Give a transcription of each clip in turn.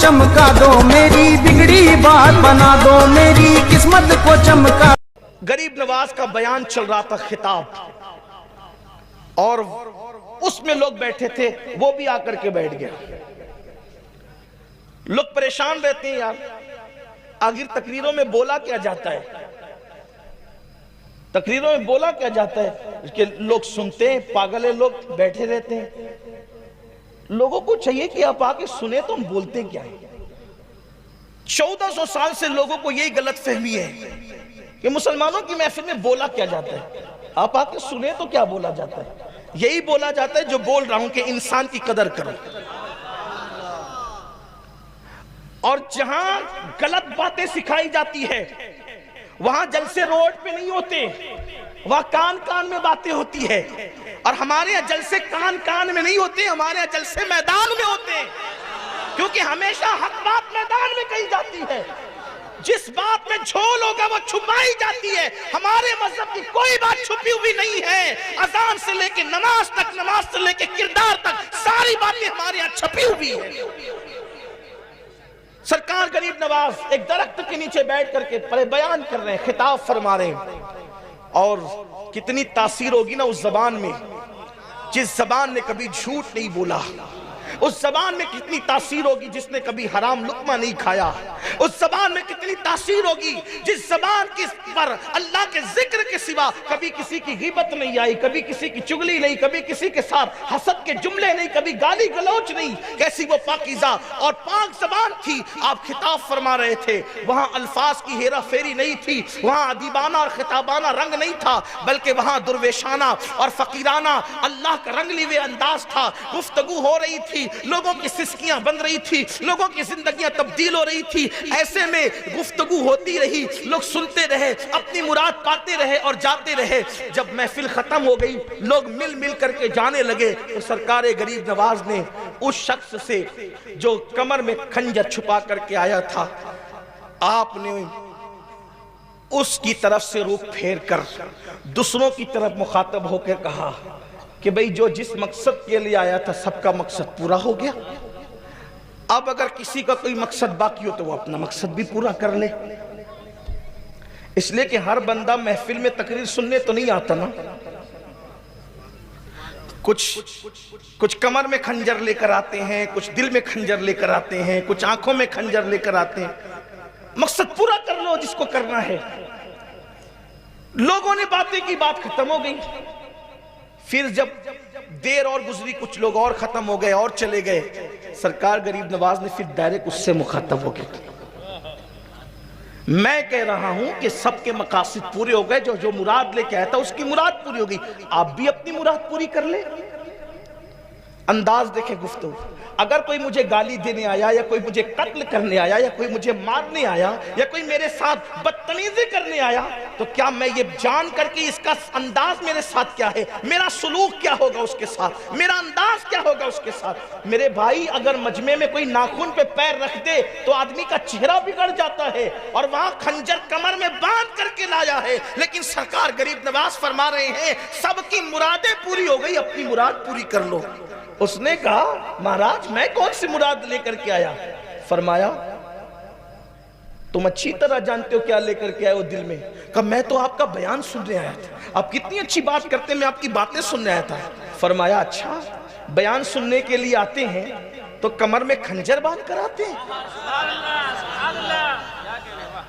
चमका दो, मेरी बिगड़ी बात बना दो, मेरी किस्मत को चमका। गरीब नवाज का बयान चल रहा था, खिताब, और उसमें लोग बैठे थे, वो भी आकर के बैठ गया। लोग परेशान रहते हैं यार, आखिर तकरीरों में बोला क्या जाता है, तकरीरों में बोला क्या जाता है कि लोग सुनते हैं, पागल है, लोग बैठे रहते हैं। लोगों को चाहिए कि आप आके सुने तो हम बोलते क्या है। 1400 साल से लोगों को यही गलत फहमी है कि मुसलमानों की महफिल में बोला क्या जाता है, आप आके सुने तो क्या बोला जाता है। यही बोला जाता है जो बोल रहा हूं कि इंसान की कदर करो, और जहां गलत बातें सिखाई जाती है वहां जलसे रोड पे नहीं होते, वहां कान कान में बातें होती है। और हमारे यहां जलसे कान कान में नहीं होते, हमारे यहां जलसे मैदान में होते हैं, क्योंकि हमेशा हक बात मैदान में कही जाती है। जिस बात में झोल होगा वो छुपाई जाती है। हमारे मजहब की कोई बात छुपी हुई नहीं है। अजान से लेके नमाज तक, नमाज से लेके किरदार तक, सारी बातें हमारे यहां छुपी हुई है। सरकार गरीब नवाज एक दरख्त के नीचे बैठ करके बयान कर रहे हैं, खिताब फरमा रहे हैं, और कितनी तासीर होगी ना उस जबान में, जिस जबान ने कभी झूठ नहीं बोला, उस जबान में कितनी तासीर होगी जिसने कभी हराम लुक्मा नहीं खाया, उस जबान में कितनी तासीर होगी जिस जबान की पर अल्लाह के जिक्र के सिवा कभी किसी की गिबत नहीं आई, कभी किसी की चुगली नहीं, कभी किसी के साथ हसद के जुमले नहीं, कभी गाली गलौच नहीं। कैसी वो पाकीज़ा और पाक जबान थी। आप खिताब फरमा रहे थे, वहां अल्फाज की हेरा फेरी नहीं थी, वहां अदीबाना और खिताबाना रंग नहीं था, बल्कि वहां दुर्वेशाना और फकीराना अल्लाह का रंगली हुए अंदाज था। गुफ्तगू हो रही थी, लोगों की सिसकियां बन रही थी, लोगों की जिंदगियां तब्दील हो रही थी। ऐसे में गुफ्तगू होती रही, लोग सुनते रहे, अपनी मुराद पाते रहे और जाते रहे। जब महफिल खत्म हो गई, लोग मिल मिल करके जाने लगे, तो सरकार गरीब नवाज ने उस शख्स से जो कमर में खंजर छुपा करके आया था, आपने उसकी तरफ से रुख फेर कर दूसरों की तरफ मुखातब होकर कहा कि भाई जो जिस मकसद के लिए आया था सबका मकसद पूरा हो गया। अब अगर किसी का कोई मकसद बाकी हो तो वो अपना मकसद भी पूरा कर ले। इसलिए कि हर बंदा महफिल में तकरीर सुनने तो नहीं आता ना, कुछ कमर में खंजर लेकर आते हैं, कुछ दिल में खंजर लेकर आते हैं, कुछ आंखों में खंजर लेकर आते हैं। मकसद पूरा कर लो जिसको करना है। लोगों ने बातें की, बात खत्म हो गई। फिर जब देर और गुजरी, कुछ लोग और खत्म हो गए और चले गए, सरकार गरीब नवाज ने फिर डायरेक्ट उससे मुखातब हो गए। मैं कह रहा हूं कि सबके मकासद पूरे हो गए, जो मुराद लेके आया था उसकी मुराद पूरी हो गई, आप भी अपनी मुराद पूरी कर ले। अंदाज देखे गुफ्तगू। अगर कोई मुझे गाली देने आया, या कोई मुझे कत्ल करने आया, या कोई मुझे मारने आया, या कोई मेरे साथ बदतमीजी करने आया, तो क्या मैं ये जान करके इसका अंदाज मेरे साथ क्या है, मेरा सलूक क्या होगा उसके साथ, मेरा अंदाज क्या होगा उसके साथ। मेरे भाई, अगर मजमे में कोई नाखून पे पैर रख दे तो आदमी का चेहरा बिगड़ जाता है, और वहां खंजर कमर में बांध करके लाया है। लेकिन सरकार गरीब नवाज फरमा रहे हैं, सबकी मुरादें पूरी हो गई, अपनी मुराद पूरी कर लो। उसने कहा, महाराज मैं कौन सी मुराद लेकर के आया? फरमाया, तुम अच्छी तरह जानते हो क्या लेकर के आए हो दिल में। कहा, मैं तो आपका बयान सुनने आया था, आप कितनी अच्छी बात करते हैं, मैं आपकी बातें सुनने आया था। फरमाया, अच्छा बयान सुनने के लिए आते हैं तो कमर में खंजर बांध कर आते हैं?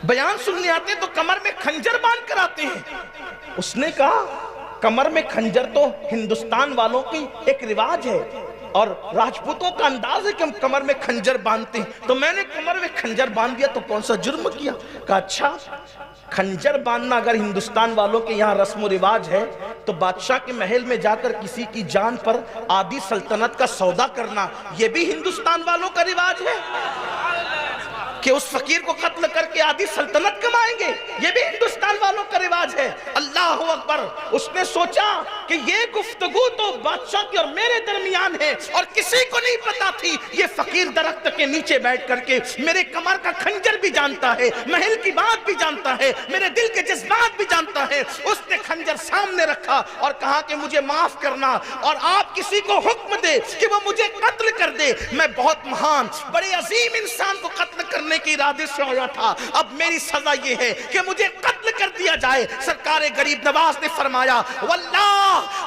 बयान सुनने आते हैं तो कमर में खंजर बांध कर आते हैं? उसने कहा, कमर में खंजर तो हिंदुस्तान वालों की एक रिवाज है, और राजपूतों का अंदाज है कि हम कमर में खंजर बांधते हैं, तो मैंने कमर में खंजर बांध दिया, तो कौन सा जुर्म किया? कहा, अच्छा खंजर बांधना अगर हिंदुस्तान वालों के यहाँ रस्म रिवाज है, तो बादशाह के महल में जाकर किसी की जान पर आधी सल्तनत का सौदा करना, यह भी हिंदुस्तान वालों का रिवाज है कि उस फकीर को कत्ल करके आधी सल्तनत कमाएंगे, ये भी हिंदुस्तान वालों का रिवाज है। अल्लाह हू अकबर। उसने सोचा कि ये गुफ्तगू तो बादशाह की और मेरे दरमियान है और किसी को नहीं पता थी। ये फकीर दरख्त के नीचे बैठ करके मेरे कमर का खंजर भी जानता है, महल की बात भी जानता है, मेरे दिल के जज्बात भी जानता है। उसने खंजर सामने रखा और कहा कि मुझे माफ करना और आप किसी को हुक्म दे कि वो मुझे कत्ल कर दे। मैं बहुत महान बड़े अजीम इंसान को कत्ल करने के इरादे से आया था, अब मेरी सजा ये है कि मुझे कत्ल कर दिया जाए। सरकार गरीब नवाज ने फरमाया, वल्लाह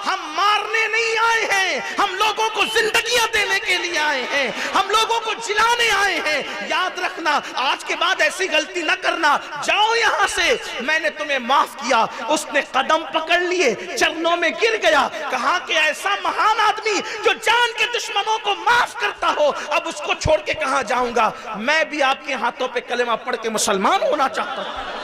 हम मारने नहीं आए हैं, हम लोगों को जिंदगियां देने के लिए आए हैं, हम लोगों को जिलाने आए हैं। याद रखना, आज के बाद ऐसी गलती ना करना, जाओ यहां से, मैंने तुम्हें माफ किया। उसने कदम पकड़ लिए, चरणों में गिर गया, कहा कि ऐसा महान आदमी जो जान के दुश्मनों को माफ करता हो, अब उसको छोड़ के कहां जाऊंगा। मैं भी आपके हाथों पे कलेमा पढ़ के मुसलमान होना चाहता हूं।